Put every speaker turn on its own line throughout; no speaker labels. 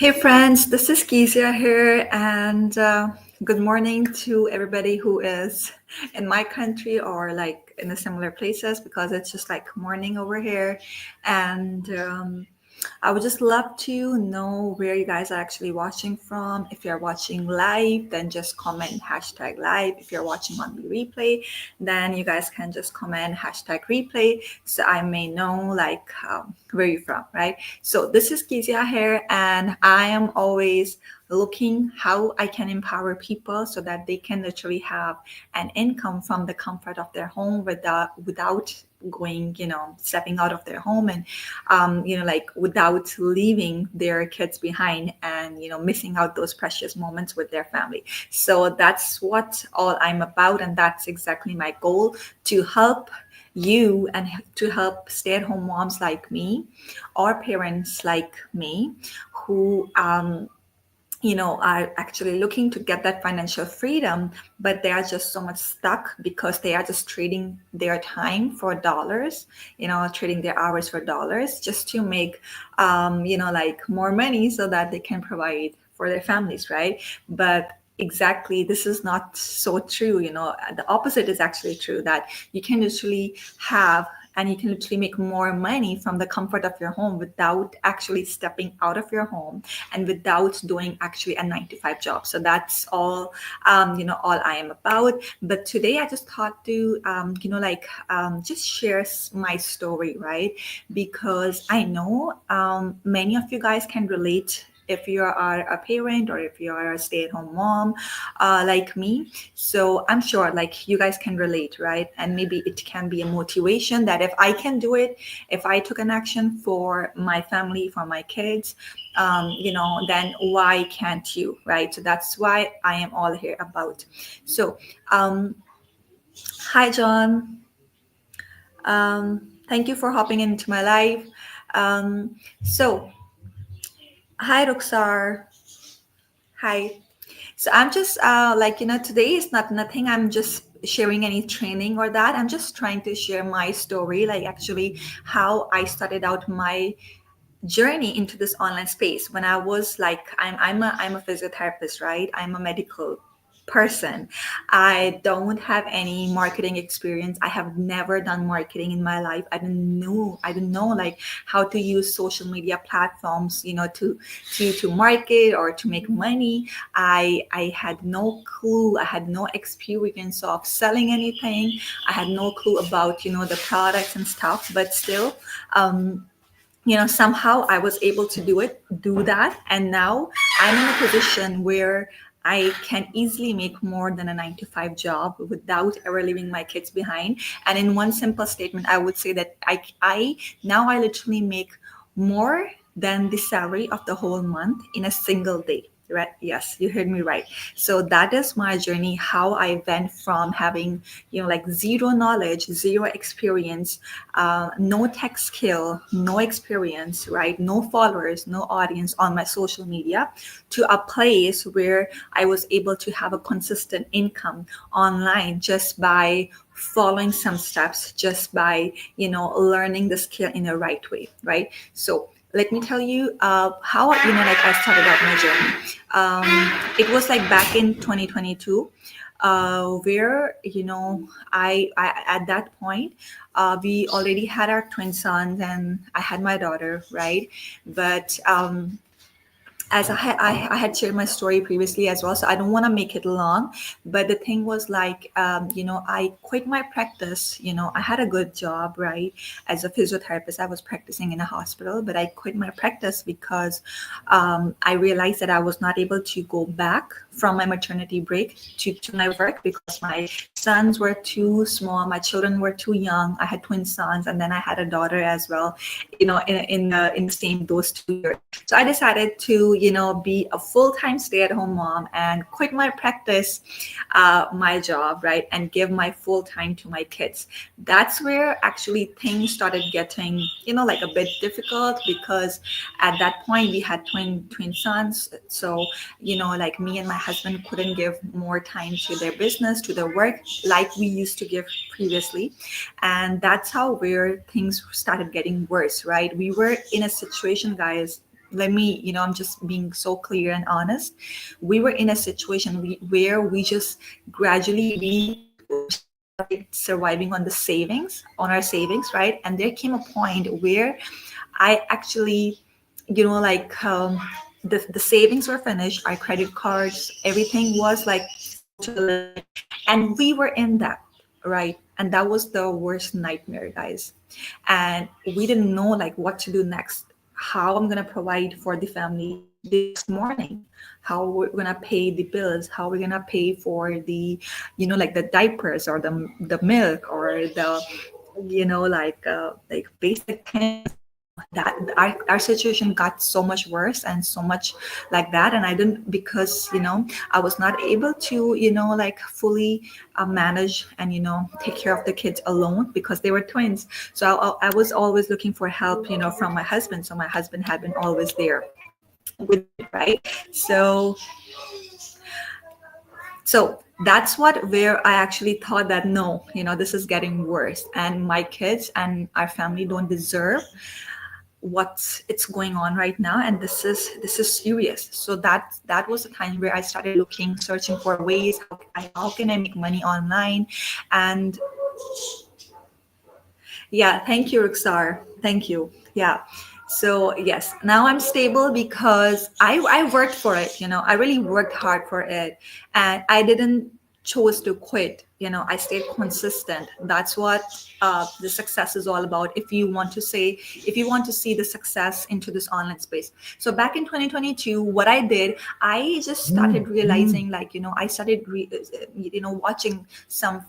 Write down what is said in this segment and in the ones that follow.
Hey friends, this is Kezia here, and good morning to everybody who is in my country or like in the similar places because it's just like morning over here. And I would just love to know where you guys are actually watching from. If you're watching live, then just comment hashtag live. If you're watching on the replay, then you guys can just comment hashtag replay so I may know like where you're from, right? So this is Kezia here, and I am always looking how I can empower people so that they can literally have an income from the comfort of their home without going, stepping out of their home and, like without leaving their kids behind and, missing out those precious moments with their family. So that's what all I'm about. And that's exactly my goal, to help you and to help stay-at-home moms like me or parents like me who are actually looking to get that financial freedom, but they are just so much stuck because they are just trading their time for dollars, trading their hours for dollars just to make, like more money so that they can provide for their families, right? But exactly, this is not so true. The opposite is actually true, that you can literally have and you can literally make more money from the comfort of your home without actually stepping out of your home and without doing actually a 9 to 5 job. So that's all, all I am about. But today I just thought to, just share my story, right? Because I know many of you guys can relate if you are a parent or if you are a stay-at-home mom like me. So I'm sure like you guys can relate, right? And maybe it can be a motivation that if I can do it, if I took an action for my family, for my kids, then why can't you, right? So that's why I am all here about. So hi John, thank you for hopping into my live. So hi Ruxar, hi. So I'm just today is not nothing. I'm just sharing any training or that. I'm just trying to share my story, like actually how I started out my journey into this online space when I was like I'm a physiotherapist, right? I'm a medical person. I don't have any marketing experience. I have never done marketing in my life. I didn't know like how to use social media platforms, to market or to make money. I had no clue. I had no experience of selling anything. I had no clue about, the products and stuff, but still somehow I was able to do that. And now I'm in a position where I can easily make more than a 9 to 5 job without ever leaving my kids behind. And in one simple statement, I would say that I now I literally make more than the salary of the whole month in a single day. Right? Yes, you heard me right. So that is my journey, how I went from having, like zero knowledge, zero experience, no tech skill, no experience, right? No followers, no audience on my social media, to a place where I was able to have a consistent income online just by following some steps, just by, learning the skill in the right way, right? So let me tell you how, I started out my journey. It was like back in 2022, where, I at that point, we already had our twin sons and I had my daughter, right? But as I had shared my story previously as well, so I don't want to make it long. But the thing was like, I quit my practice. I had a good job, right? As a physiotherapist, I was practicing in a hospital, but I quit my practice because I realized that I was not able to go back from my maternity break to my work because my sons were too small, my children were too young. I had twin sons, and then I had a daughter as well, in the same those 2 years. So I decided to, be a full-time stay-at-home mom and quit my practice, my job, right, and give my full time to my kids. That's where actually things started getting, like a bit difficult because at that point we had twin sons. So, like me and my husband couldn't give more time to their business, to their work, like we used to give previously. And that's how where things started getting worse, right? We were in a situation, guys, let me, I'm just being so clear and honest. We were in a situation where we just gradually we started surviving on the savings, on our savings, right? And there came a point where I actually, like the savings were finished, our credit cards, everything was like so to the limit, and we were in that, right? And that was the worst nightmare, guys. And we didn't know like what to do next, how I'm gonna provide for the family the next morning, how we're gonna pay the bills, how we're gonna pay for the, like the diapers or the milk or the, like basic things. That our situation got so much worse and so much like that, and I didn't, because I was not able to like fully manage and take care of the kids alone because they were twins. So I was always looking for help from my husband. So my husband had been always there with me, right? So that's where I actually thought that no, this is getting worse, and my kids and our family don't deserve what's it's going on right now, and this is serious. So that was the time where I started looking, searching for ways how can I make money online. And yeah, thank you, Ruxar. Thank you. Yeah. So yes, now I'm stable because I worked for it. I really worked hard for it, and I didn't chose to quit. I stayed consistent. That's what the success is all about. If you want to see the success into this online space. So back in 2022, what I did, I just started realizing, like, I started, watching some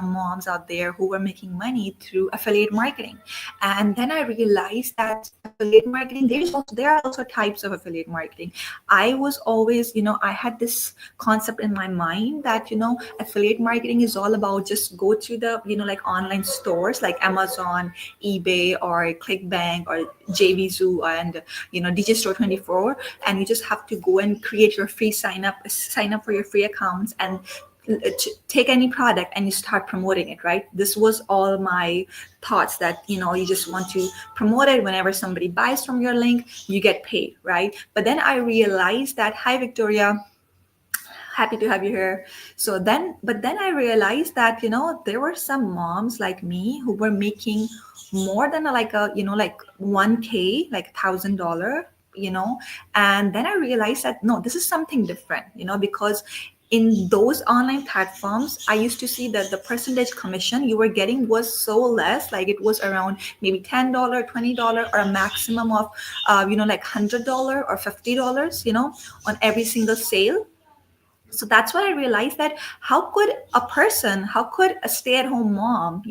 moms out there who were making money through affiliate marketing. And then I realized that affiliate marketing, there are also types of affiliate marketing. I was always, I had this concept in my mind that, affiliate marketing is all about just go to the, like online stores like Amazon, eBay, or ClickBank, or JVZoo, and, Digistore 24. And you just have to go and create your free sign up for your free accounts, and take any product and you start promoting it, right? This was all my thoughts, that you just want to promote it. Whenever somebody buys from your link, you get paid, right? But then I realized that, hi Victoria, happy to have you here. But then I realized that there were some moms like me who were making more than like a, like 1K, like $1,000, and then I realized that no, this is something different, because in those online platforms, I used to see that the percentage commission you were getting was so less, like it was around maybe $10, $20, or a maximum of like $100 or $50, on every single sale. So that's what I realized, that how could a stay-at-home mom,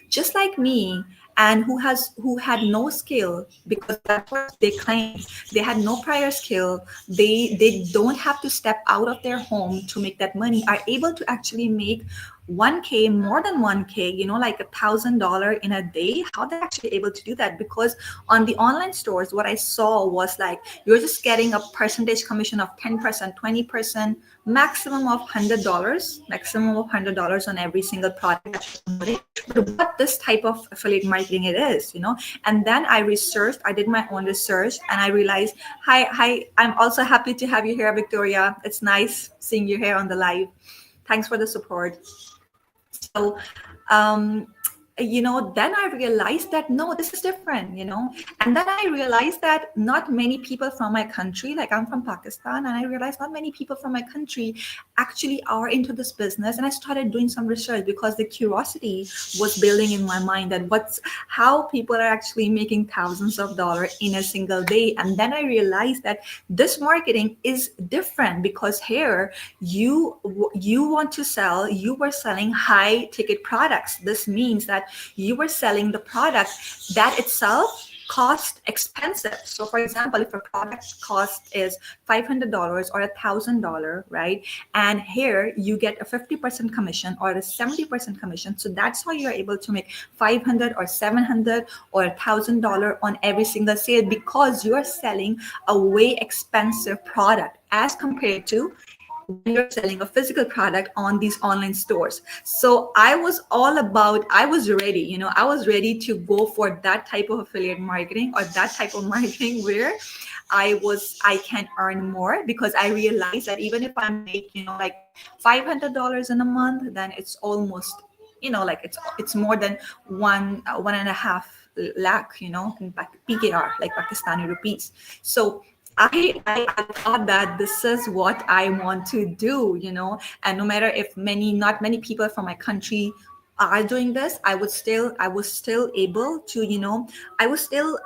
just like me, and who had no skill, because that's what they claim, they had no prior skill, they don't have to step out of their home to make that money, are able to actually make 1K, more than 1K, like $1,000 in a day. How they're actually able to do that? Because on the online stores, what I saw was like, you're just getting a percentage commission of 10%, 20%, maximum of $100 on every single product that you're promoting. But what this type of affiliate marketing it is, And then I did my own research, and I realized, hi, I'm also happy to have you here, Victoria. It's nice seeing you here on the live. Thanks for the support. So, then I realized that no, this is different, and then I realized that not many people from my country, like I'm from Pakistan, and I realized not many people from my country actually are into this business. And I started doing some research, because the curiosity was building in my mind, that how people are actually making thousands of dollars in a single day. And then I realized that this marketing is different, because here you were selling high ticket products. This means that you were selling the product that itself cost expensive. So for example, if a product cost is $500 or $1,000, right? And here you get a 50% commission or a 70% commission. So that's how you're able to make 500 or 700 or $1,000 on every single sale, because you're selling a way expensive product as compared to when you're selling a physical product on these online stores. So I was all about, I was ready, I was ready to go for that type of affiliate marketing, or that type of marketing where I can earn more, because I realized that even if I make, like $500 in a month, then it's almost, like it's more than 1.5 lakh, in PKR, like Pakistani rupees. So I thought that this is what I want to do, and no matter if not many people from my country are doing this, I was still able to, I was still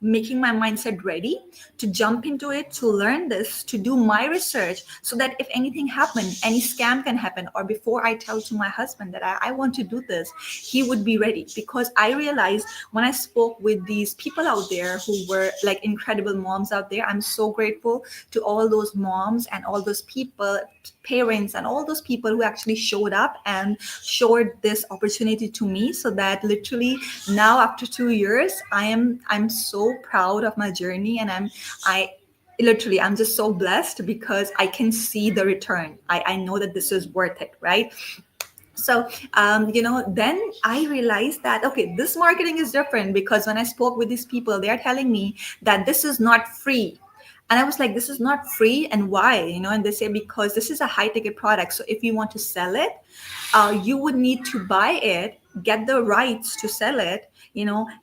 making my mindset ready to jump into it, to learn this, to do my research, so that if anything happened, any scam can happen, or before I tell to my husband that I want to do this, he would be ready. Because I realized when I spoke with these people out there who were like incredible moms out there, I'm so grateful to all those moms and all those people, parents, and all those people who actually showed up and showed this opportunity to me, so that literally now after 2 years, I'm so proud of my journey, and I literally, I'm just so blessed, because I can see the return. I know that this is worth it, right? So then I realized that, okay, this marketing is different, because when I spoke with these people, they're telling me that this is not free. And I was like, this is not free, and why? And they say, because this is a high ticket product, so if you want to sell it, you would need to buy it, get the rights to sell it,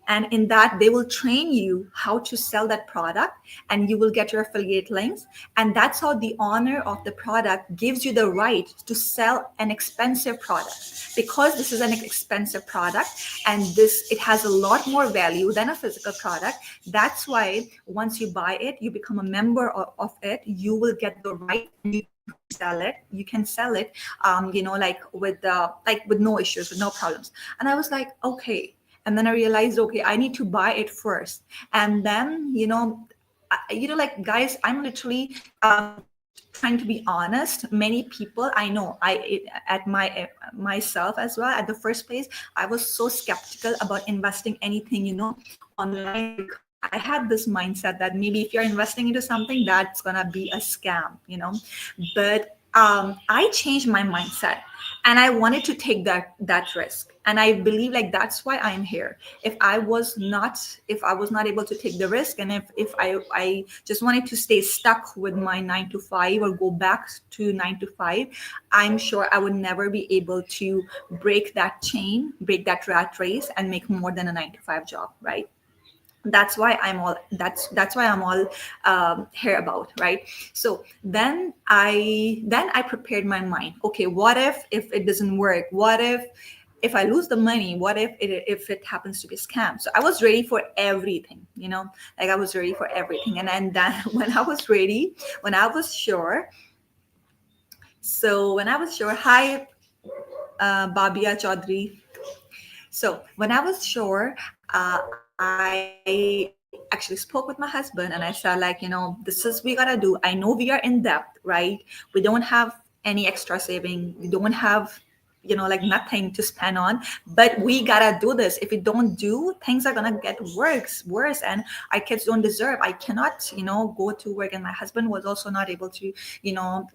and in that they will train you how to sell that product, and you will get your affiliate links. And that's how the owner of the product gives you the right to sell an expensive product, because this is an expensive product, and this, it has a lot more value than a physical product. That's why once you buy it, you become a member of it, you will get the right, and you can sell it, like with no issues, with no problems. And I was like, okay. And then I realized, okay, I need to buy it first. And then, like, guys, I'm literally trying to be honest. Many people I know, at myself as well, at the first place, I was so skeptical about investing anything, online, because I had this mindset that maybe if you're investing into something, that's gonna be a scam, But I changed my mindset, and I wanted to take that risk. And I believe, like, that's why I'm here. If I was not able to take the risk, and if I just wanted to stay stuck with my 9 to 5, or go back to 9 to 5, I'm sure I would never be able to break that chain, break that rat race, and make more than a 9 to 5 job, right? That's why I'm all here about, right? So then I prepared my mind. Okay, what if it doesn't work? What if I lose the money? What if it happens to be a scam? So I was ready for everything, like I was ready for everything. And then when I was ready, when I was sure, hi, Babia Chaudhry. So when I was sure, I actually spoke with my husband, and I said, like, this is we gotta do. I know we are in debt, right? We don't have any extra saving. We don't have, like, nothing to spend on, but we gotta do this. If we don't do, things are gonna get worse, and our kids don't deserve. I cannot, go to work. And my husband was also not able to,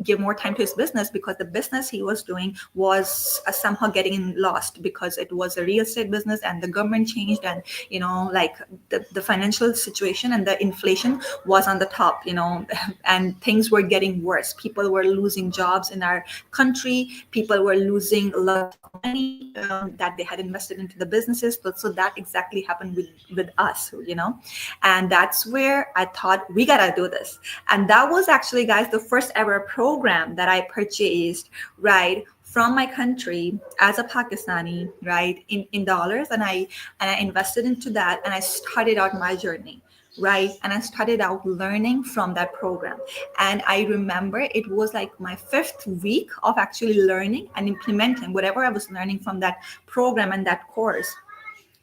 give more time to his business, because the business he was doing was somehow getting lost, because it was a real estate business, and the government changed, and like the financial situation and the inflation was on the top, and things were getting worse. People were losing jobs in our country. People were losing a lot of money that they had invested into the businesses. So that exactly happened with us, and that's where I thought, we gotta do this. And that was actually, guys, the first ever program that I purchased, right, from my country as a Pakistani, right, in dollars. And I invested into that, and I started out my journey, right? And I started out learning from that program. And I remember it was like my 5th week of actually learning and implementing whatever I was learning from that program and that course.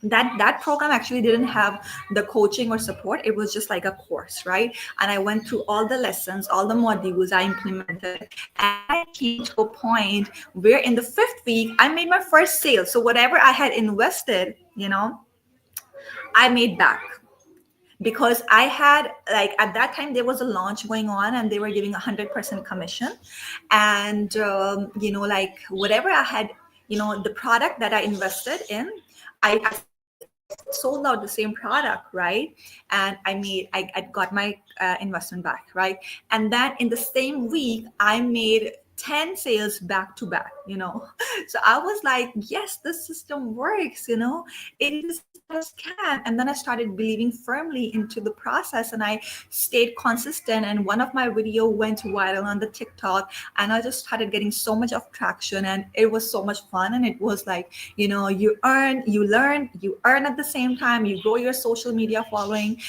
That program actually didn't have the coaching or support. It was just like a course, right? And I went through all the lessons, all the modules I implemented, and I came to a point where in the 5th week I made my first sale. So whatever I had invested, I made back. because I had, like, at that time there was a launch going on and they were giving 100% commission. And like whatever I had, the product that I invested in, I sold out the same product, right? And I got my investment back, right? And then in the same week I made 10 sales back to back, so I was like, yes, this system works, it is not a scam. And then I started believing firmly into the process, and I stayed consistent, and one of my video went viral on the TikTok, and I just started getting so much of traction, and it was so much fun. And it was like, you earn, you learn, you earn at the same time, you grow your social media following,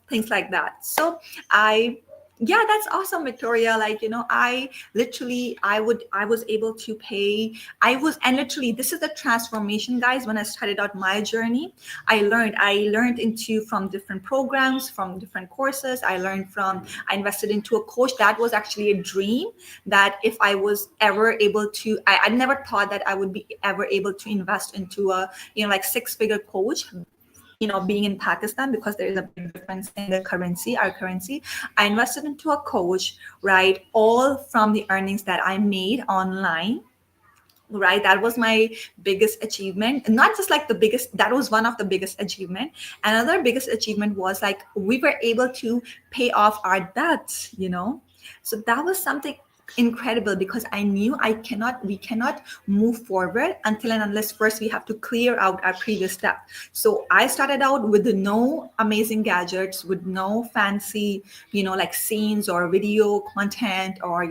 things like that. So I yeah, that's awesome, Victoria. Like, I literally, I was able to pay. And literally, this is the transformation, guys. When I started out my journey, I learned into from different programs, from different courses. I invested into a coach. That was actually a dream, that if I was ever able to, I never thought that I would be ever able to invest into a, like, six-figure coach, being in Pakistan, because there is a big difference in the currency, our currency. I invested into a coach, right? All from the earnings that I made online, right? That was my biggest achievement. Not just like the biggest, that was one of the biggest achievement. Another biggest achievement was, like, we were able to pay off our debts, so that was something incredible, because I knew we cannot move forward until and unless first we have to clear out our previous step. So I started out with no amazing gadgets, with no fancy, like scenes or video content or,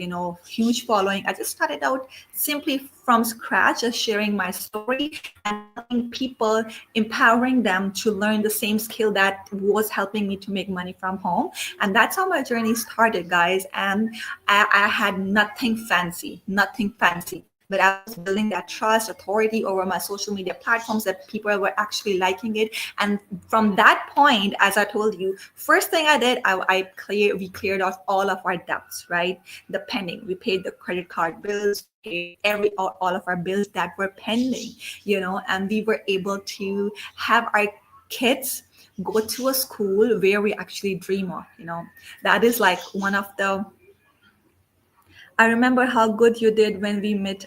huge following. I just started out simply from scratch, just sharing my story and helping people, empowering them to learn the same skill that was helping me to make money from home. And that's how my journey started, guys. And I had nothing fancy, but I was building that trust, authority over my social media platforms, that people were actually liking it. And from that point, as I told you, first thing I did, we cleared off all of our debts, right? The pending, we paid the credit card bills, paid all of our bills that were pending, and we were able to have our kids go to a school where we actually dream of. That is like one of the, I remember how good you did when we met.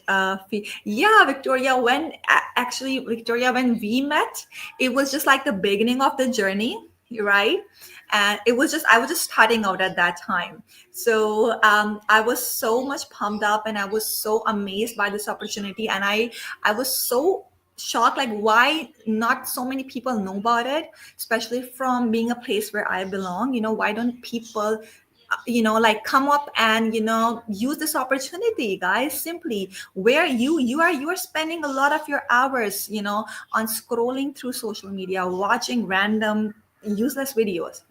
Yeah, Victoria, Victoria, when we met, it was just like the beginning of the journey, right? And I was just starting out at that time. So I was so much pumped up, and I was so amazed by this opportunity. And I was so shocked, like, why not so many people know about it, especially from being a place where I belong. Why don't people like come up and use this opportunity, guys? Simply, where you are spending a lot of your hours on scrolling through social media, watching random useless videos,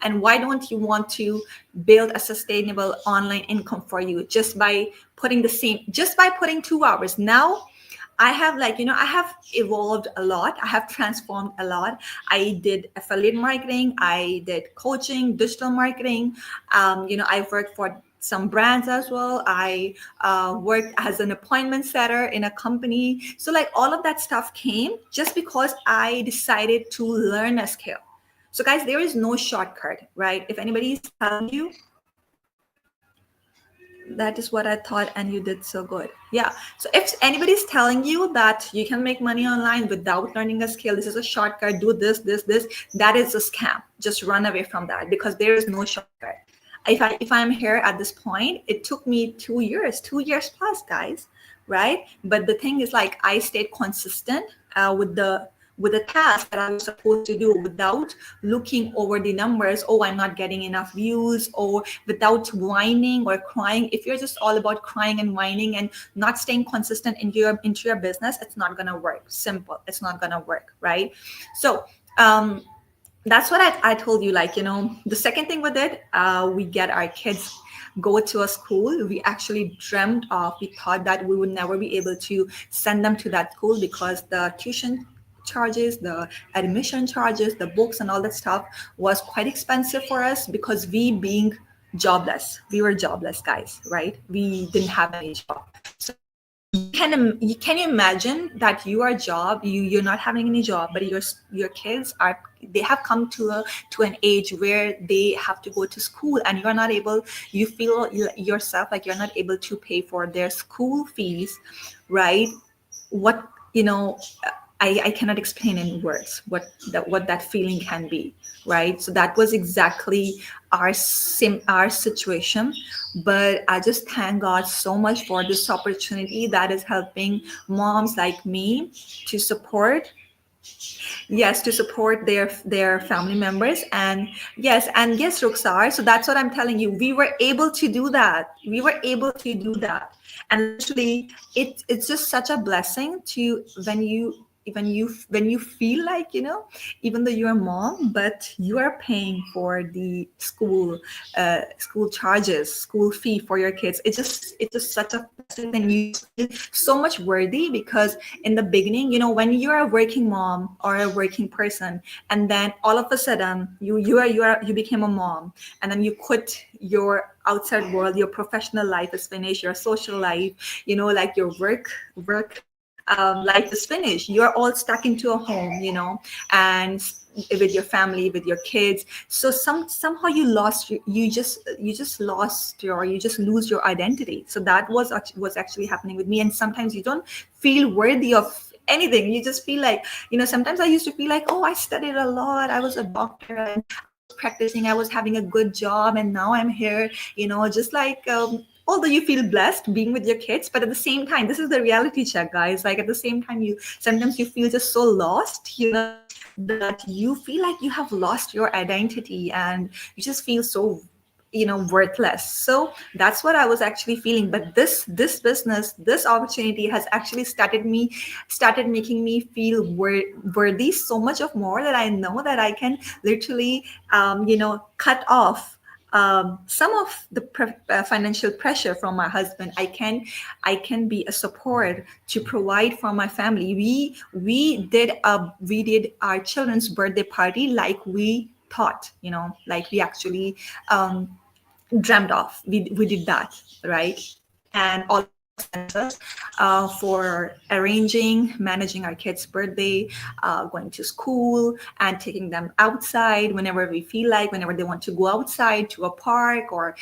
and why don't you want to build a sustainable online income for you, just by putting 2 hours? Now I have, like, I have evolved a lot. I have transformed a lot. I did affiliate marketing. I did coaching, digital marketing. I worked for some brands as well. I worked as an appointment setter in a company. So, like, all of that stuff came just because I decided to learn a skill. So, guys, there is no shortcut, right? If anybody is telling you, that is what I thought, and you did so good. Yeah. So if anybody's telling you that you can make money online without learning a skill, this is a shortcut, do this, that is a scam. Just run away from that, because there is no shortcut. If I'm here at this point, it took me 2 years plus, guys, right? But the thing is, like, I stayed consistent with the task that I was supposed to do, without looking over the numbers. Oh, I'm not getting enough views, or without whining or crying. If you're just all about crying and whining and not staying consistent into your business, it's not gonna work. Simple. It's not gonna work, right? So that's what I told you. Like, the second thing with it, we get our kids go to a school we actually dreamt of. We thought that we would never be able to send them to that school, because the tuition charges, the admission charges, the books and all that stuff was quite expensive for us, because we were jobless, guys, right? We didn't have any job. So Can you imagine that your job, you're not having any job, but your kids are, they have come to an age where they have to go to school, and you're not able, you feel yourself like you're not able to pay for their school fees, right? What, I cannot explain in words what that feeling can be, right? So that was exactly our situation. But I just thank God so much for this opportunity that is helping moms like me to support, yes, to support their family members. And yes, Ruxar, so that's what I'm telling you, we were able to do that, and literally it's just such a blessing to, when you feel like, even though you're a mom, but you are paying for the school charges, school fee for your kids. It's just such a blessing, and you just feel so much worthy, because in the beginning, when you're a working mom or a working person, and then all of a sudden you became a mom, and then you quit your outside world, your professional life is finished, your social life, like your work life is finished. You're all stuck into a home, and with your family, with your kids. So somehow you just lose your identity. So that was actually happening with me. And sometimes you don't feel worthy of anything. You just feel like, sometimes I used to feel like, oh, I studied a lot, I was a doctor, and I was practicing, I was having a good job, and now I'm here, just like, although you feel blessed being with your kids, but at the same time, this is the reality check, guys. Like, at the same time, you sometimes you feel just so lost, that you feel like you have lost your identity, and you just feel so, worthless. So that's what I was actually feeling. But this business, this opportunity has actually started making me feel worthy so much of more, that I know that I can literally, cut off some of the financial pressure from my husband. I can be a support to provide for my family. We did our children's birthday party like we thought, like we actually dreamt of. We did that, right? And all of our expenses for arranging, managing our kids' birthday, going to school, and taking them outside whenever we feel like, whenever they want to go outside to a park, or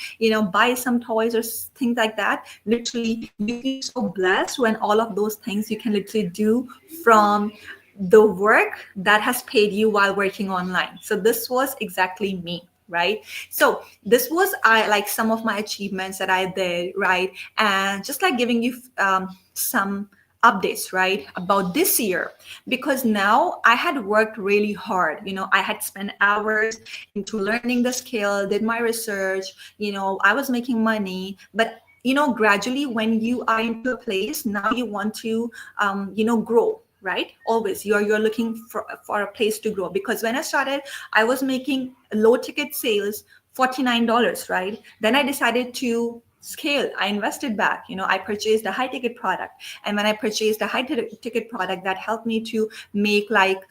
buy some toys or things like that. Literally, you feel so blessed when all of those things you can literally do from the work that has paid you while working online. So this was exactly me, right? So this was, I like, some of my achievements that I did, right? And just like giving you some updates, right, about this year, because now I had worked really hard. I had spent hours into learning the skill, did my research, I was making money. But gradually, when you are into a place, now you want to grow, right? Always you're looking for a place to grow. Because when I started, I was making low ticket sales, $49, right? Then I decided to scale. I invested back. I purchased a high ticket product. And when I purchased a high ticket product, that helped me to make, like,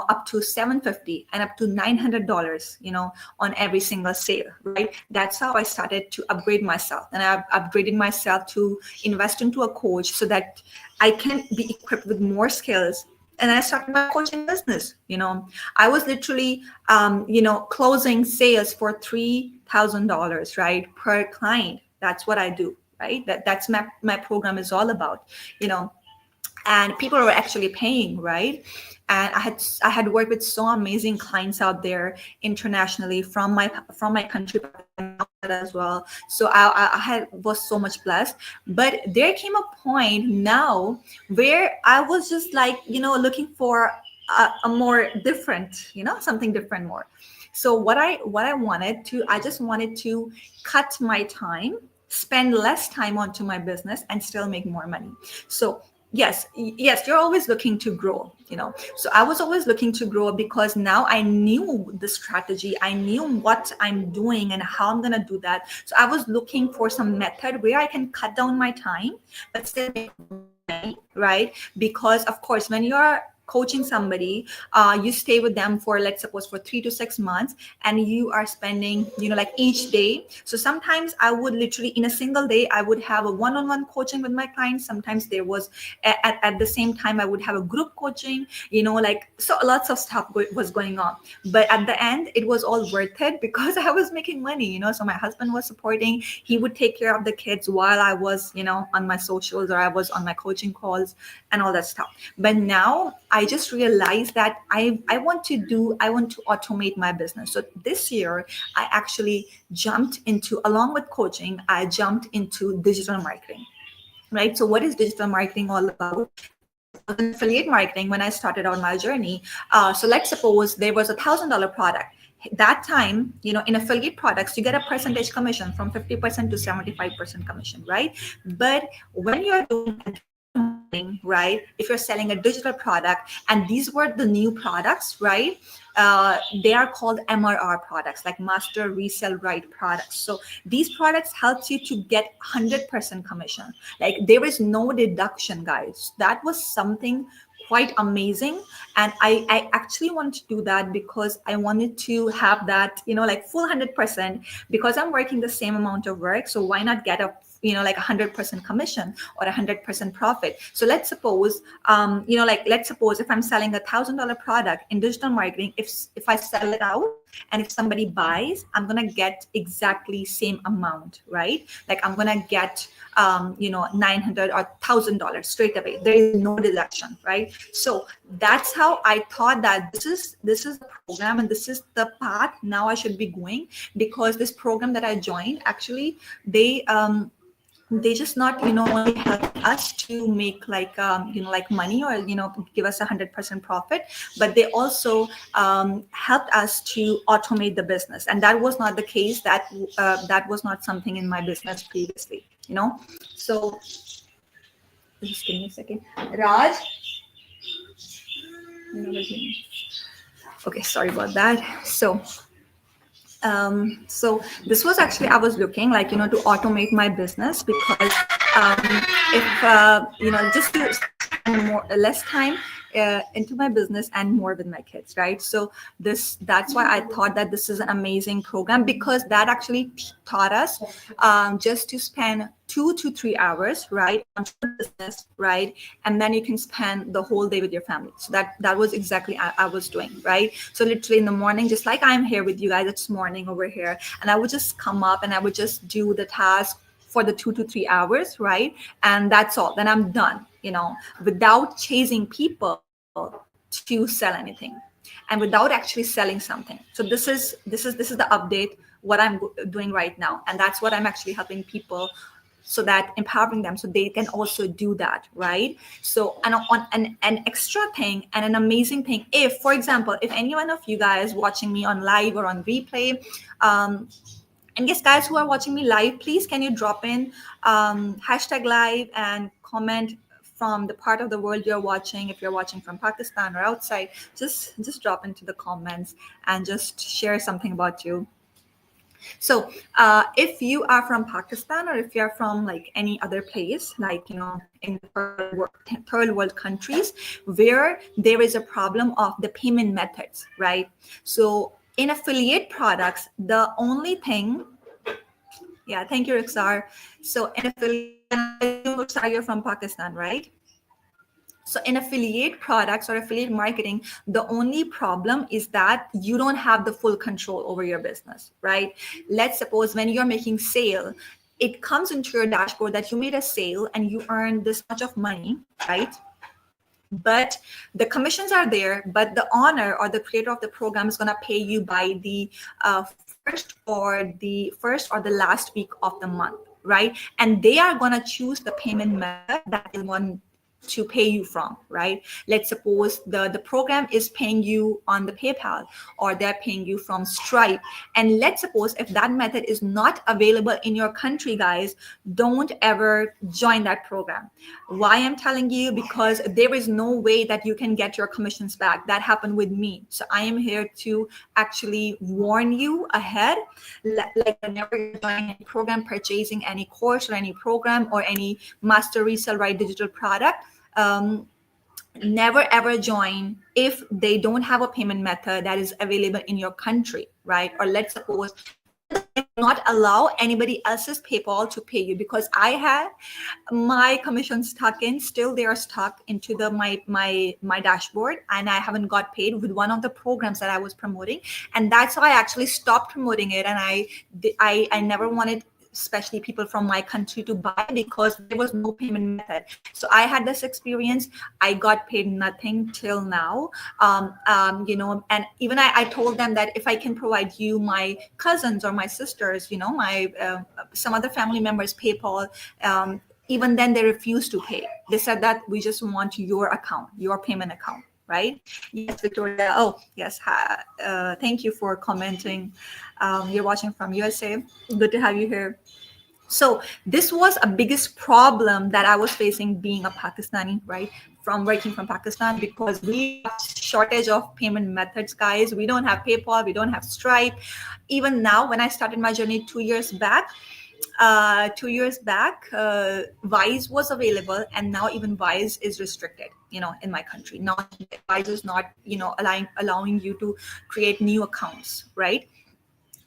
up to 750 and up to $900, on every single sale, right? That's how I started to upgrade myself. And I upgraded myself to invest into a coach, so that I can be equipped with more skills. And I started my coaching business. I was literally, closing sales for $3,000, right, per client. That's what I do, right? That's my program is all about, and people were actually paying, right? And I had worked with so amazing clients out there internationally, from my country as well. So was so much blessed. But there came a point now where I was just like, looking for a more different, something different more. So what I wanted to, I just wanted to cut my time, spend less time onto my business, and still make more money. So yes, you're always looking to grow, so I was always looking to grow, because now I knew the strategy, I knew what I'm doing and how I'm going to do that. So I was looking for some method where I can cut down my time but still make money, right? Because of course, when you're coaching somebody, you stay with them for, let's suppose, for 3 to 6 months, and you are spending, like each day. So sometimes I would literally in a single day I would have a one-on-one coaching with my clients. Sometimes there was at the same time I would have a group coaching, like, so lots of stuff was going on. But at the end it was all worth it because I was making money, so my husband was supporting. He would take care of the kids while I was, on my socials, or I was on my coaching calls and all that stuff. But now I just realized that I want to automate my business. So this year I actually jumped into, along with coaching, I jumped into digital marketing. Right. So what is digital marketing all about? I was in affiliate marketing when I started on my journey. So let's suppose there was $1,000 product. That time, in affiliate products, you get a percentage commission from 50% to 75% commission, right? But when you're doing marketing, right, if you're selling a digital product, and these were the new products, right, they are called MRR products, like master resell right products. So these products helps you to get 100% commission. Like there is no deduction, guys. That was something quite amazing. And I actually wanted to do that because I wanted to have that, like full 100%, because I'm working the same amount of work. So why not get a, like 100% commission or 100% profit? So let's suppose, let's suppose if I'm selling $1,000 product in digital marketing, if I sell it out and if somebody buys, I'm gonna get exactly same amount, right? Like I'm gonna get $900 or $1,000 straight away. There is no deduction, right? So that's how I thought that this is the program and this is the path now I should be going, because this program that I joined, actually they just not only help us to make like like money, or give us 100% profit, but they also helped us to automate the business. And that was not the case. That was not something in my business previously. So just give me a second, Raj. Okay, sorry about that. So this was actually, I was looking like, to automate my business, because if, just to spend less time into my business and more with my kids, right? So that's why I thought that this is an amazing program, because that actually taught us just to spend 2 to 3 hours, right, on your business, right, and then you can spend the whole day with your family. So that was exactly I was doing, right? So literally in the morning, just like I'm here with you guys, it's morning over here, and I would just come up and I would just do the task for the 2 to 3 hours, right? And that's all. Then I'm done, without chasing people to sell anything, and without actually selling something. So this is the update, what I'm doing right now, and that's what I'm actually helping people, so that empowering them so they can also do that, right? So, and on an extra thing and an amazing thing, if, for example, if any one of you guys watching me on live or on replay, and yes, guys who are watching me live, please can you drop in hashtag live and comment from the part of the world you're watching. If you're watching from Pakistan or outside, just drop into the comments and just share something about you. So if you are from Pakistan, or if you're from like any other place, like, in third world countries where there is a problem of the payment methods, right? So in affiliate products, the only thing, yeah, thank you, Rixar. So in affiliate, Rixar, you're from Pakistan, right? So in affiliate products or affiliate marketing, the only problem is that you don't have the full control over your business, right? Let's suppose when you're making sale, it comes into your dashboard that you made a sale and you earned this much of money, right? But the commissions are there, but the owner or the creator of the program is going to pay you by the first or the last week of the month, right? And they are going to choose the payment method that they want to pay you from, right? Let's suppose the program is paying you on the PayPal, or they're paying you from Stripe. And let's suppose if that method is not available in your country, guys, don't ever join that program. Why I'm telling you? Because there is no way that you can get your commissions back. That happened with me. So I am here to actually warn you ahead. Like whenever you're joining any program, purchasing any course or any program or any master resell right digital product, never ever join if they don't have a payment method that is available in your country, right? Or let's suppose they will not allow anybody else's PayPal to pay you, because I had my commission stuck in, still they are stuck into the my dashboard, and I haven't got paid with one of the programs that I was promoting. And that's why I actually stopped promoting it, and I never wanted especially people from my country to buy, because there was no payment method. So I had this experience. I got paid nothing till now. And even I told them that if I can provide you my cousins or my sisters, my some other family members PayPal, even then they refused to pay. They said that we just want your account, your payment account, right? Yes, Victoria. Oh, yes. Thank you for commenting. You're watching from USA. Good to have you here. So this was a biggest problem that I was facing being a Pakistani, right? From working from Pakistan, because we have shortage of payment methods, guys. We don't have PayPal, we don't have Stripe. Even now, when I started my journey 2 years back, 2 years back, Wise was available, and now even Wise is restricted. In my country, not Wise is not, allowing you to create new accounts, right?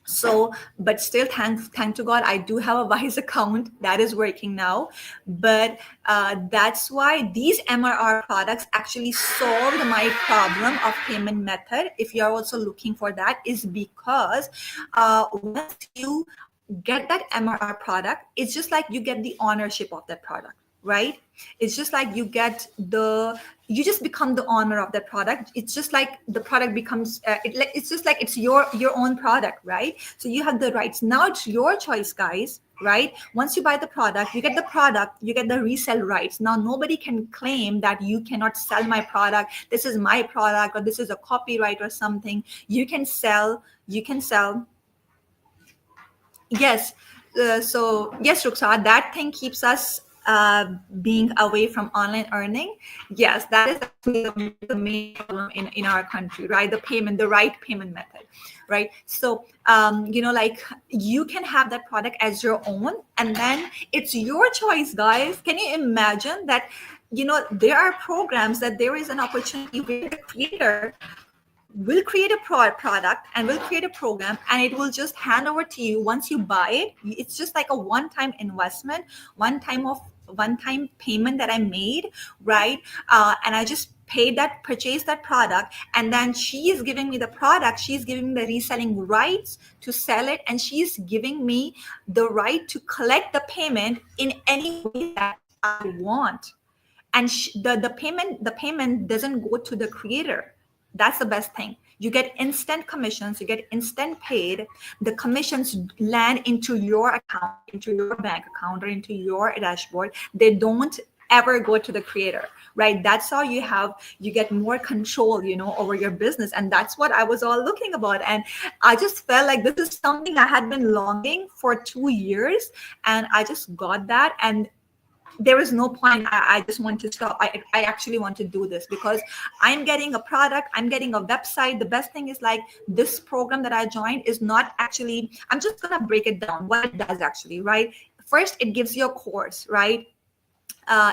So, but still, thank to God, I do have a Wise account that is working now. But that's why these MRR products actually solved my problem of payment method. If you're also looking for that, is because once you get that MRR product, it's just like you get the ownership of that product, right? It's just like you just become the owner of that product. It's just like the product becomes it's just like it's your own product, right? So you have the rights. Now it's your choice, guys, right? Once you buy the product, you get the resale rights. Now nobody can claim that you cannot sell my product, this is my product, or this is a copyright or something. You can sell. Yes. So yes, Ruxa, that thing keeps us being away from online earning. Yes, that is actually the main problem in our country, right? The right payment method, right? So, like you can have that product as your own, and then it's your choice, guys. Can you imagine that? There are programs that there is an opportunity where the creator will create a product and will create a program, and it will just hand over to you once you buy it. It's just like a one-time investment, one-time payment that I made, right? And I just purchased that product, and then she is giving me the product, she's giving me the reselling rights to sell it, and she's giving me the right to collect the payment in any way that I want. And the payment doesn't go to the creator. That's the best thing. You get instant commissions, you get instant paid. The commissions land into your account, into your bank account, or into your dashboard. They don't ever go to the creator, right? That's how you get more control, over your business. And that's what I was all looking about. And I just felt like this is something I had been longing for 2 years, and I just got that. And there is no point. I just want to stop. I actually want to do this because I'm getting a product, I'm getting a website. The best thing is, like, this program that I joined is not actually, I'm just going to break it down, what it does actually, right? First, it gives you a course, right?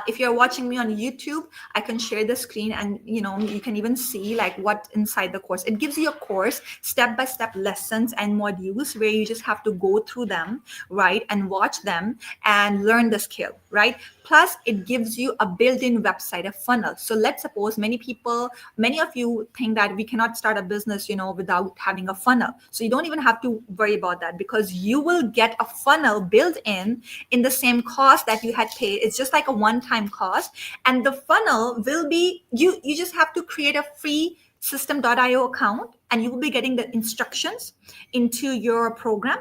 If you're watching me on YouTube, I can share the screen, and you can even see like what inside the course. It gives you a course, step-by-step lessons and modules where you just have to go through them, right, and watch them and learn the skill, right? Plus, it gives you a built-in website, a funnel. So let's suppose many of you think that we cannot start a business, without having a funnel. So you don't even have to worry about that, because you will get a funnel built in the same cost that you had paid. It's just like a one-time cost. And the funnel will be, you just have to create a free system.io account, and you will be getting the instructions into your program,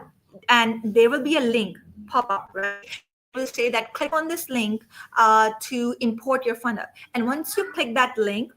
and there will be a link pop up, right? Will say that click on this link to import your funnel. And once you click that link,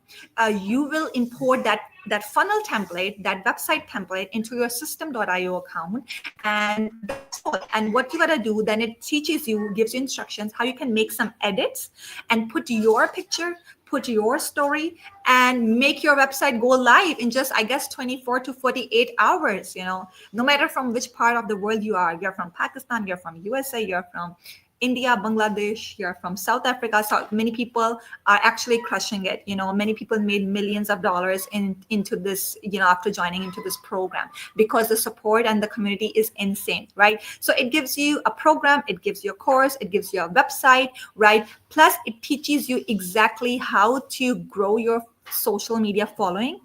you will import that funnel template, that website template, into your system.io account. And that's all. And what you gotta do, then it teaches you, gives you instructions how you can make some edits and put your picture, put your story, and make your website go live in just, I guess, 24 to 48 hours. No matter from which part of the world you are. You're from Pakistan, you're from USA, you're from India, Bangladesh, you're from South Africa. So many people are actually crushing it. Many people made millions of dollars into this, after joining into this program, because the support and the community is insane, right? So it gives you a program, it gives you a course, it gives you a website, right? Plus it teaches you exactly how to grow your social media following.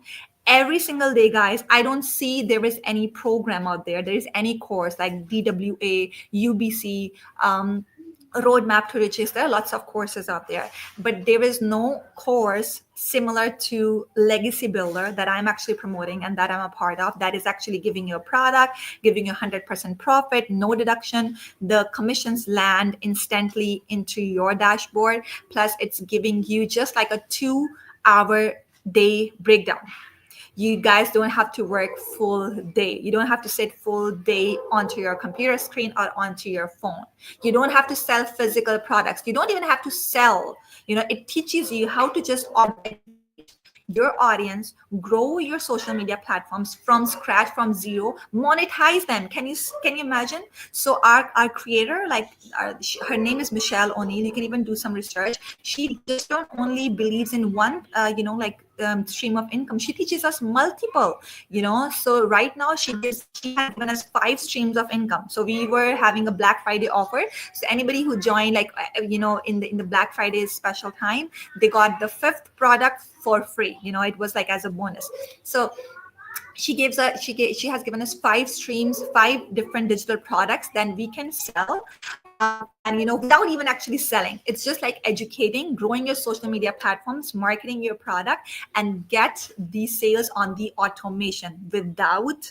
Every single day, guys, I don't see there is any program out there is any course like DWA, UBC, roadmap to riches. There are lots of courses out there, but there is no course similar to Legacy Builder that I'm actually promoting and that I'm a part of, that is actually giving you a product, giving you 100% profit, no deduction. The commissions land instantly into your dashboard. Plus it's giving you just like a 2-hour day breakdown. You guys don't have to work full day. You don't have to sit full day onto your computer screen or onto your phone. You don't have to sell physical products. You don't even have to sell. It teaches you how to just authenticate your audience, grow your social media platforms from scratch, from zero, monetize them. Can you imagine? So our creator, like her name is Michelle O'Neill. You can even do some research. She just don't only believes in one stream of income. She teaches us multiple. So right now she has given us 5 streams of income. So we were having a Black Friday offer. So anybody who joined, in the Black Friday special time, they got the 5th product for free. It was like as a bonus. So she has given us 5 streams, 5 different digital products that we can sell, and without even actually selling. It's just like educating, growing your social media platforms, marketing your product, and get these sales on the automation without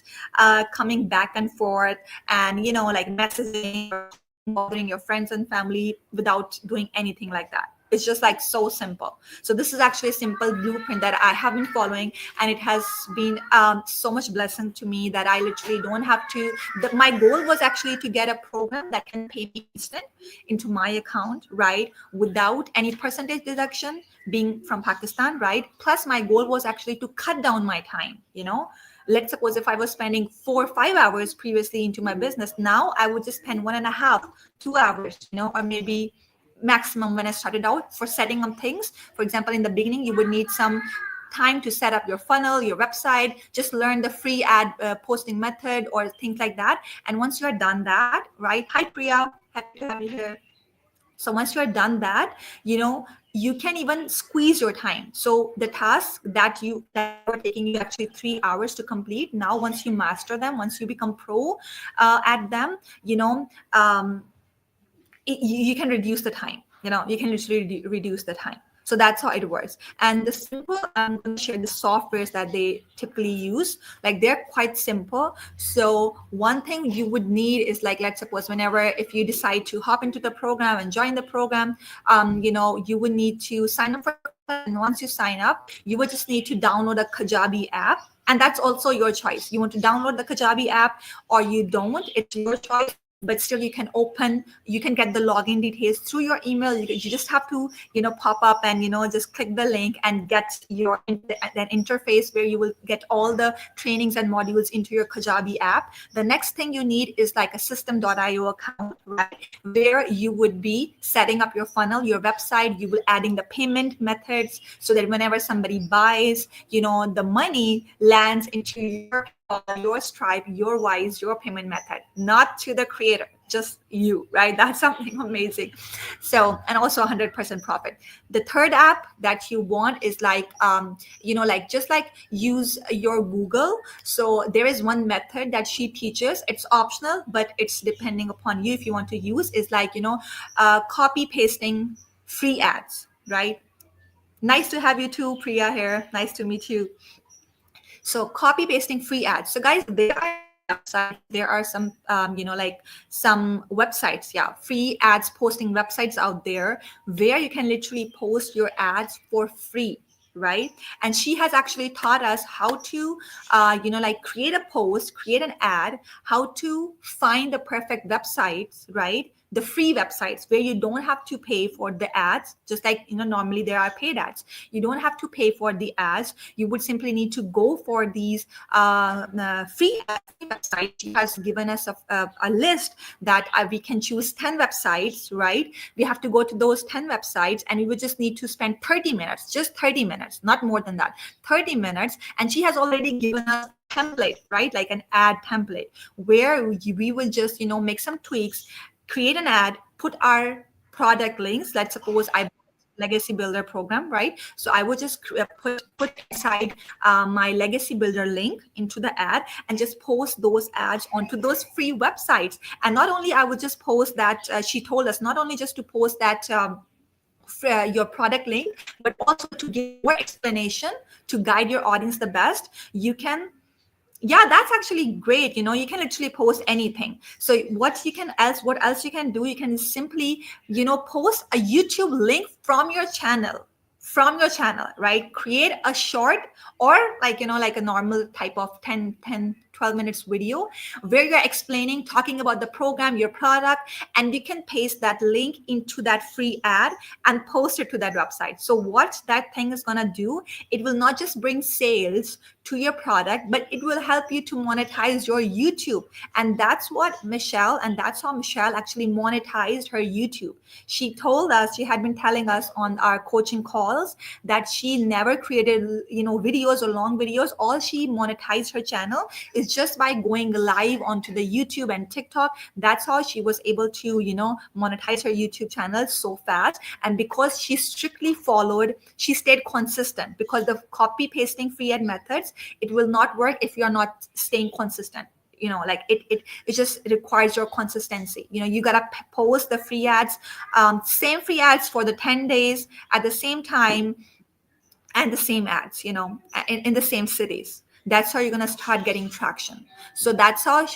coming back and forth and like messaging or bothering your friends and family, without doing anything like that. It's just like so simple. So this is actually a simple blueprint that I have been following, and it has been so much blessing to me that I literally don't have to. My goal was actually to get a program that can pay me instant into my account, right, without any percentage deduction, being from Pakistan, right? Plus my goal was actually to cut down my time. Let's suppose if I was spending 4 or 5 hours previously into my business, now I would just spend 1.5, 2 hours, or maybe maximum when I started out for setting up things. For example, in the beginning, you would need some time to set up your funnel, your website, just learn the free ad posting method or things like that. And once you are done that, right? Hi, Priya. Happy to have you here. So once you're done that, you can even squeeze your time. So the task that were taking you actually 3 hours to complete, now once you master them, once you become pro at them, you can reduce the time. You can literally reduce the time. So that's how it works. And the simple, I'm going to share the softwares that they typically use. Like they're quite simple. So one thing you would need is like, let's suppose if you decide to hop into the program and join the program, you would need to sign up for the class. And once you sign up, you would just need to download a Kajabi app. And that's also your choice. You want to download the Kajabi app or you don't, it's your choice. But still you can get the login details through your email. You just have to pop up and just click the link and get that interface where you will get all the trainings and modules into your Kajabi app. The next thing you need is like a system.io account, right, where you would be setting up your funnel, your website. You will adding the payment methods so that whenever somebody buys, the money lands into your Stripe, your Wise, your payment method, not to the creator, just you, right? That's something amazing. So, and also 100% profit. The third app that you want is just like use your Google. So there is one method that she teaches. It's optional, but it's depending upon you if you want to use, is copy pasting free ads, right? Nice to have you too, Priya here. Nice to meet you. So copy pasting free ads. So guys, there are some some websites, free ads posting websites out there where you can literally post your ads for free, right? And she has actually taught us how to create a post, create an ad, how to find the perfect websites, right, the free websites where you don't have to pay for the ads, just like normally there are paid ads. You don't have to pay for the ads. You would simply need to go for these free websites. She has given us a list that we can choose 10 websites, right? We have to go to those 10 websites, and we would just need to spend 30 minutes, just 30 minutes, not more than that, 30 minutes. And she has already given us template, right? Like an ad template where we will just, make some tweaks, create an ad, put our product links. Let's suppose I legacy builder program, right? So I would just put inside my legacy builder link into the ad and just post those ads onto those free websites. And not only I would just post that, she told us not only just to post that your product link, but also to give more explanation to guide your audience the best. You can, yeah, that's actually great. You can literally post anything. So what else you can do, you can simply, post a YouTube link from your channel, right? Create a short, or like a normal type of 12 minutes video where you're explaining, talking about the program, your product, and you can paste that link into that free ad and post it to that website. So what that thing is going to do, it will not just bring sales to your product, but it will help you to monetize your YouTube. And that's how Michelle actually monetized her YouTube. She had been telling us on our coaching calls that she never created, videos or long videos. All she monetized her channel is just by going live onto the YouTube and TikTok. That's how she was able to, monetize her YouTube channel so fast. And because she stayed consistent, because the copy pasting free ad methods, it will not work if you're not staying consistent. Like it just requires your consistency. You gotta post the free ads, same free ads for the 10 days at the same time, and the same ads, in the same cities. That's how you're going to start getting traction. So that's how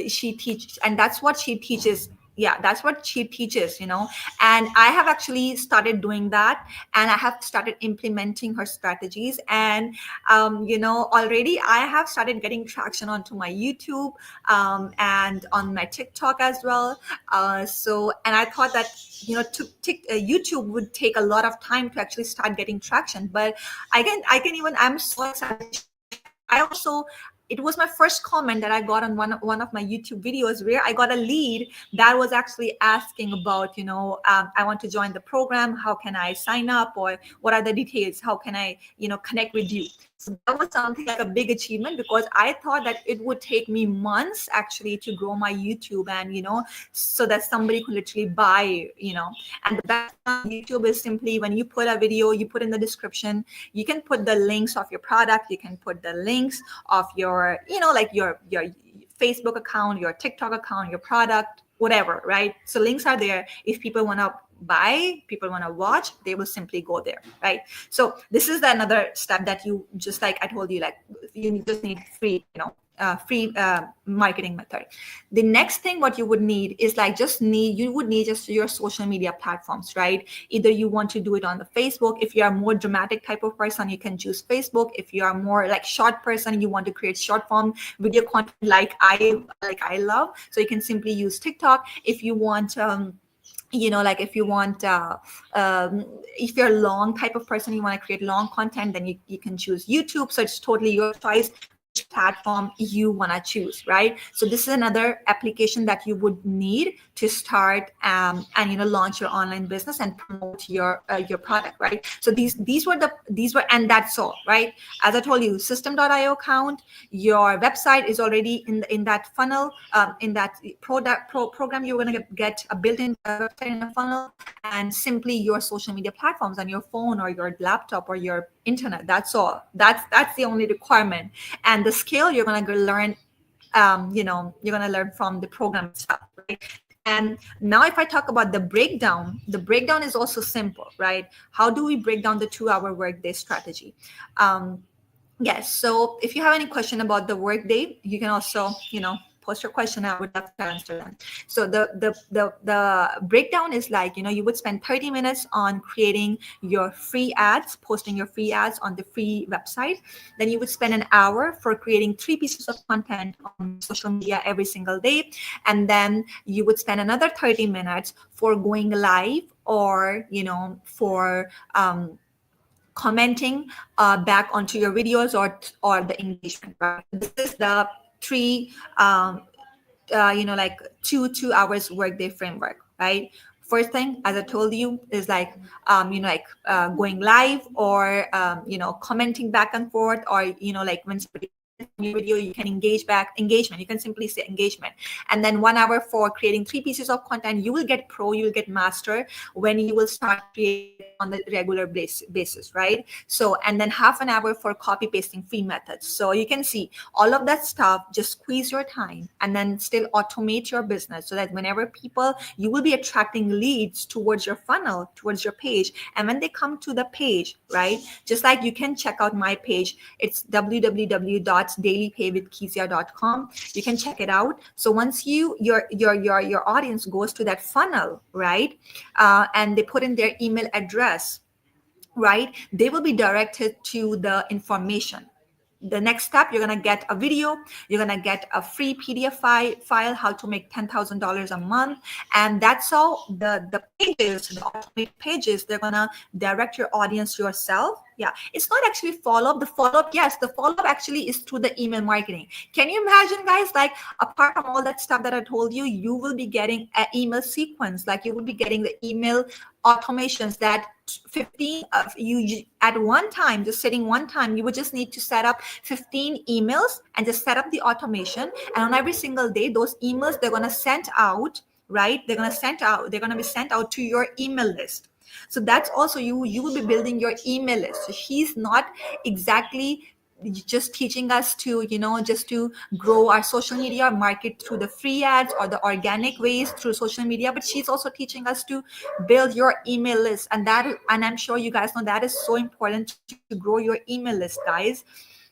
she teaches, and that's what she teaches. Yeah, that's what she teaches, and I have actually started doing that, and I have started implementing her strategies. And already I have started getting traction onto my YouTube, and on my TikTok as well. And I thought that YouTube would take a lot of time to actually start getting traction, but I'm so excited. I also, it was my first comment that I got on one of my YouTube videos, where I got a lead that was actually asking about, I want to join the program. How can I sign up, or what are the details? How can I, connect with you? So that was something like a big achievement, because I thought that it would take me months actually to grow my YouTube, and, so that somebody could literally buy, and the best on YouTube is simply when you put a video, you put in the description, you can put the links of your product, you can put the links of your, like your Facebook account, your TikTok account, your product, whatever, right? So links are there. If people want to buy, people want to watch, they will simply go there, right? So this is another step that you, just like I told you, like you just need free, free marketing method. The next thing what you would need is you would need just your social media platforms, right? Either you want to do it on the Facebook. If you are a more dramatic type of person, you can choose Facebook. If you are more like short person, you want to create short form video content like I love, so you can simply use TikTok. If you want if you want if you're a long type of person, you want to create long content, then you can choose YouTube. So it's totally your choice which platform you want to choose, right? So this is another application that you would need to start and launch your online business and promote your product, right? So these were and that's all, right? As I told you, system.io account, your website is already in that funnel, in that program. You're going to get a built-in website in a funnel, and simply your social media platforms on your phone or your laptop or your internet. That's all. That's the only requirement. And the skill you're going to learn, you're going to learn from the program itself, right? And now if I talk about the breakdown is also simple, right? How do we break down the 2-hour workday strategy? Yes. So if you have any question about the workday, you can also, post your question. I would love to answer them. So the breakdown is like, you would spend 30 minutes on creating your free ads, posting your free ads on the free website. Then you would spend an hour for creating 3 pieces of content on your social media every single day. And then you would spend another 30 minutes for going live, or for commenting back onto your videos, or the engagement, right? This is the three like 2 hours workday framework, right? First thing, as I told you, is like going live, or commenting back and forth, or like when somebody on your video, you can engagement, you can simply say engagement. And then 1 hour for creating 3 pieces of content. You will get pro, you will get master when you will start creating on the regular basis, right? So, and then half an hour for copy pasting free methods. So you can see all of that stuff, just squeeze your time and then still automate your business, so that whenever people, you will be attracting leads towards your funnel, towards your page. And when they come to the page, right, just like you can check out my page, it's www.dailypaywithkezia.com. You can check it out. So once your audience goes to that funnel, right, and they put in their email address, right, they will be directed to the information. The next step, you're going to get a video, you're going to get a free PDF file, how to make $10,000 a month. And that's how the pages, the automated pages, they're going to direct your audience to yourself. Yeah, it's not actually follow-up. The follow-up, yes, the follow-up actually is through the email marketing. Can you imagine, guys, like apart from all that stuff that I told you, you will be getting an email sequence, like you will be getting the email automations that 15 of you at one time, just sitting one time, you would just need to set up 15 emails and just set up the automation. And on every single day, those emails, they're going to send out, right? They're going to be sent out to your email list. So that's also you will be building your email list. So she's not exactly just teaching us to just to grow our social media market through the free ads or the organic ways through social media, but she's also teaching us to build your email list. And I'm sure you guys know that is so important to grow your email list, guys.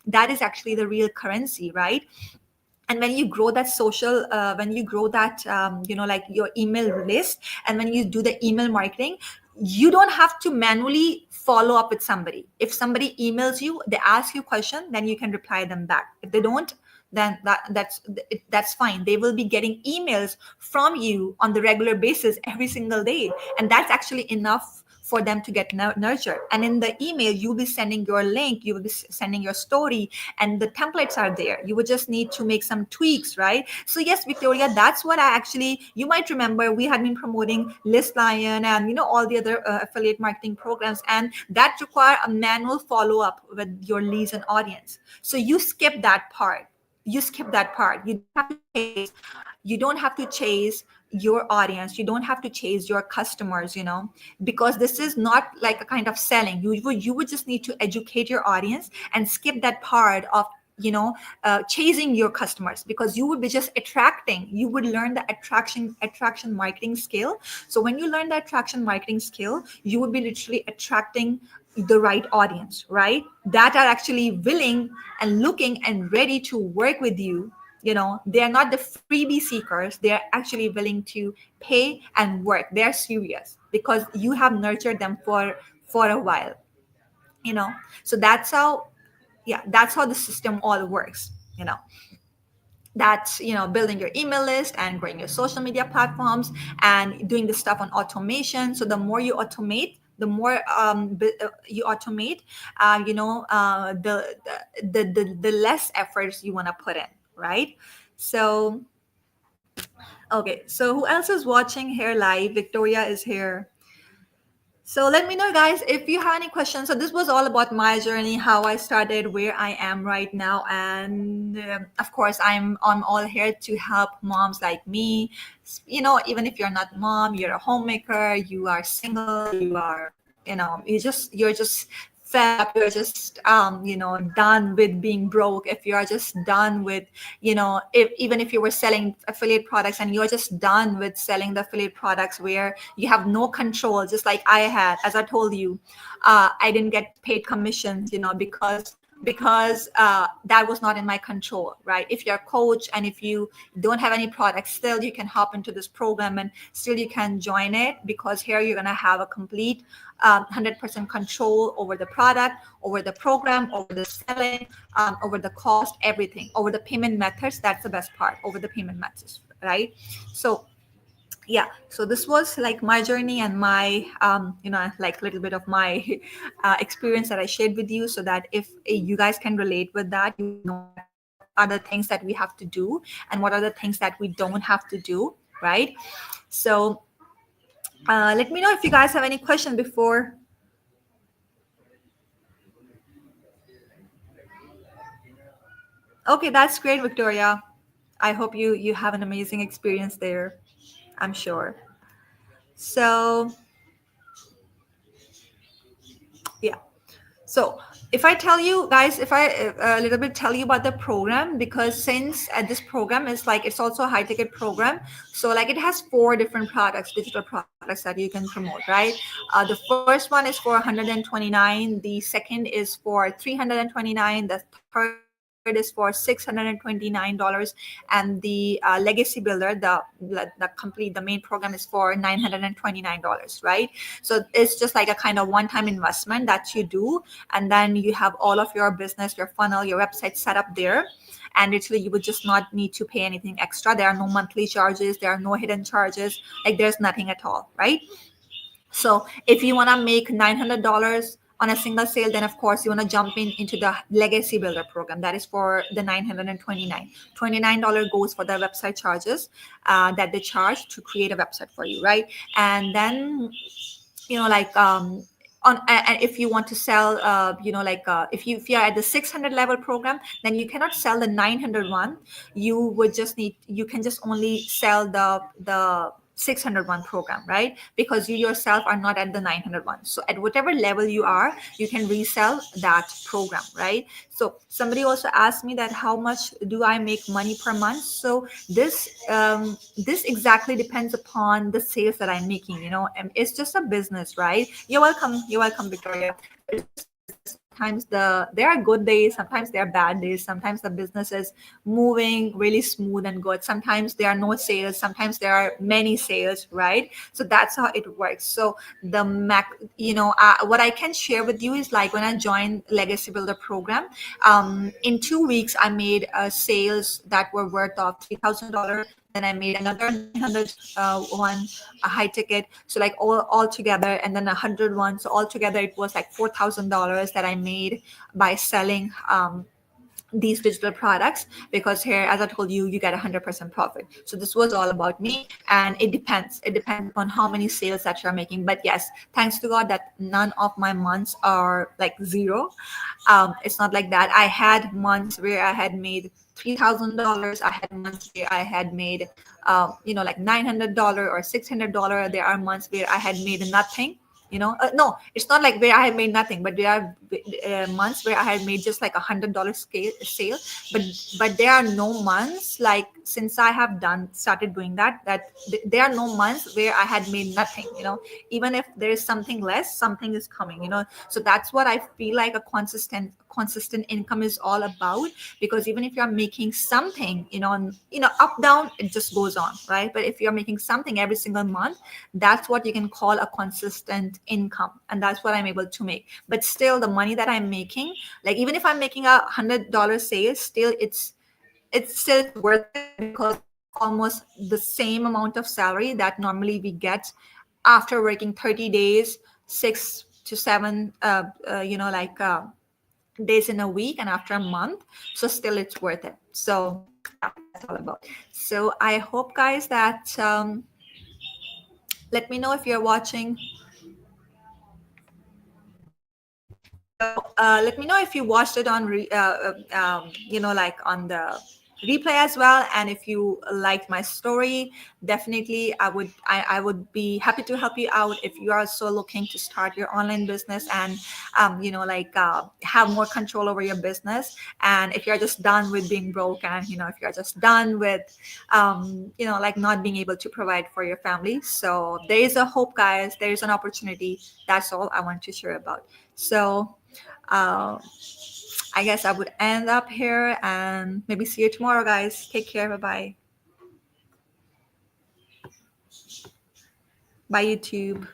That is actually the real currency, right? And when you grow that social when you grow that like your email list, and when you do the email marketing, you don't have to manually follow up with somebody. If somebody emails you, they ask you a question, then you can reply them back. If they don't, then that's fine. They will be getting emails from you on the regular basis every single day, and that's actually enough for them to get nurtured. And in the email, you'll be sending your link, you will be sending your story, and the templates are there. You would just need to make some tweaks, right? So yes, Victoria, that's what you might remember, we had been promoting List Lion and all the other affiliate marketing programs, and that require a manual follow-up with your leads and audience. So you skip that part. You don't have to chase your audience. You don't have to chase your customers, because this is not like a kind of selling. You would just need to educate your audience and skip that part of chasing your customers, because you would be just attracting. You would learn the attraction marketing skill. So when you learn the attraction marketing skill, you would be literally attracting the right audience, right, that are actually willing and looking and ready to work with you. They're not the freebie seekers. They're actually willing to pay and work. They're serious because you have nurtured them for a while. So that's how the system all works. That's building your email list and growing your social media platforms and doing the stuff on automation. So the more you automate, the the less efforts you want to put in, right? So okay, so who else is watching here live? Victoria is here. So let me know, guys, if you have any questions. So this was all about my journey, how I started, where I am right now. And of course, I'm all here to help moms like me. Even if you're not mom, you're a homemaker, you are single, you are, you're just fed up, you're just done with being broke, if you're just done with even if you were selling affiliate products and you're just done with selling the affiliate products where you have no control, just like I had. As I told you, I didn't get paid commissions because because that was not in my control, right? If you're a coach and if you don't have any products, still you can hop into this program and still you can join it, because here you're going to have a complete 100% control over the product, over the program, over the selling, over the cost, everything, over the payment methods. That's the best part, over the payment methods, right? So yeah, so this was like my journey and my like a little bit of my experience that I shared with you, so that if you guys can relate with that, you will know that what are the things that we have to do and what are the things that we don't have to do, right? So let me know if you guys have any questions before. Okay, that's great, Victoria. I hope you have an amazing experience there, I'm sure. So yeah. So if I tell you guys, if I a little bit tell you about the program, because since this program is like, it's also a high ticket program, so like it has four different products, digital products that you can promote, right? The first one is for 129, the second is for 329, the third is for $629, and the legacy builder, the complete, the main program is for $929, right? So it's just like a kind of one-time investment that you do, and then you have all of your business, your funnel, your website set up there, and literally you would just not need to pay anything extra. There are no monthly charges, there are no hidden charges, like there's nothing at all, right? So if you want to make $900 on a single sale, then of course you want to jump into the legacy builder program. That is for the 929. $29 goes for the website charges that they charge to create a website for you, right? And then like on, and if you want to sell if you're at the 600 level program, then you cannot sell the 901. You can just only sell the 601 program, right? Because you yourself are not at the 901. So at whatever level you are, you can resell that program, right? So somebody also asked me that how much do I make money per month. So this exactly depends upon the sales that I'm making, and it's just a business, right? You're welcome, Victoria. It's just a business. Sometimes there are good days, sometimes there are bad days, sometimes the business is moving really smooth and good, sometimes there are no sales, sometimes there are many sales, right? So that's how it works. So the mac what I can share with you is like when I joined legacy builder program, in 2 weeks I made sales that were worth of $3,000. Then I made another 900 one, a high ticket. So like all together, and then 101. So all together, it was like $4,000 that I made by selling these digital products, because here, as I told you, you get 100% profit. So this was all about me, and it depends on how many sales that you're making. But yes, thanks to God that none of my months are like zero. It's not like that. I had months where I had made $3,000. I had months where I had made like $900 or $600. There are months where I had made nothing. No, it's not like where I had made nothing, but there are months where I had made just like $100 sale. But there are no months, like since I have started doing there are no months where I had made nothing. Even if there is something less, something is coming. So that's what I feel like a consistent income is all about. Because even if you're making something, up down, it just goes on, right? But if you're making something every single month, that's what you can call a consistent income, and that's what I'm able to make. But still, the money that I'm making, like even if I'm making $100 sales, still it's still worth it, because it's almost the same amount of salary that normally we get after working 30 days, 6 to 7 days in a week, and after a month. So still it's worth it. So yeah, that's all about. So I hope, guys, that let me know if you're watching. Let me know if you watched it on like on the replay as well, and if you liked my story. Definitely I would be happy to help you out if you are also looking to start your online business and have more control over your business. And if you're just done with being broke, and if you're just done with like not being able to provide for your family, so there is a hope, guys. There is an opportunity. That's all I want to share about. So uh, I guess I would end up here and maybe see you tomorrow, guys. Take care. Bye bye. Bye, YouTube.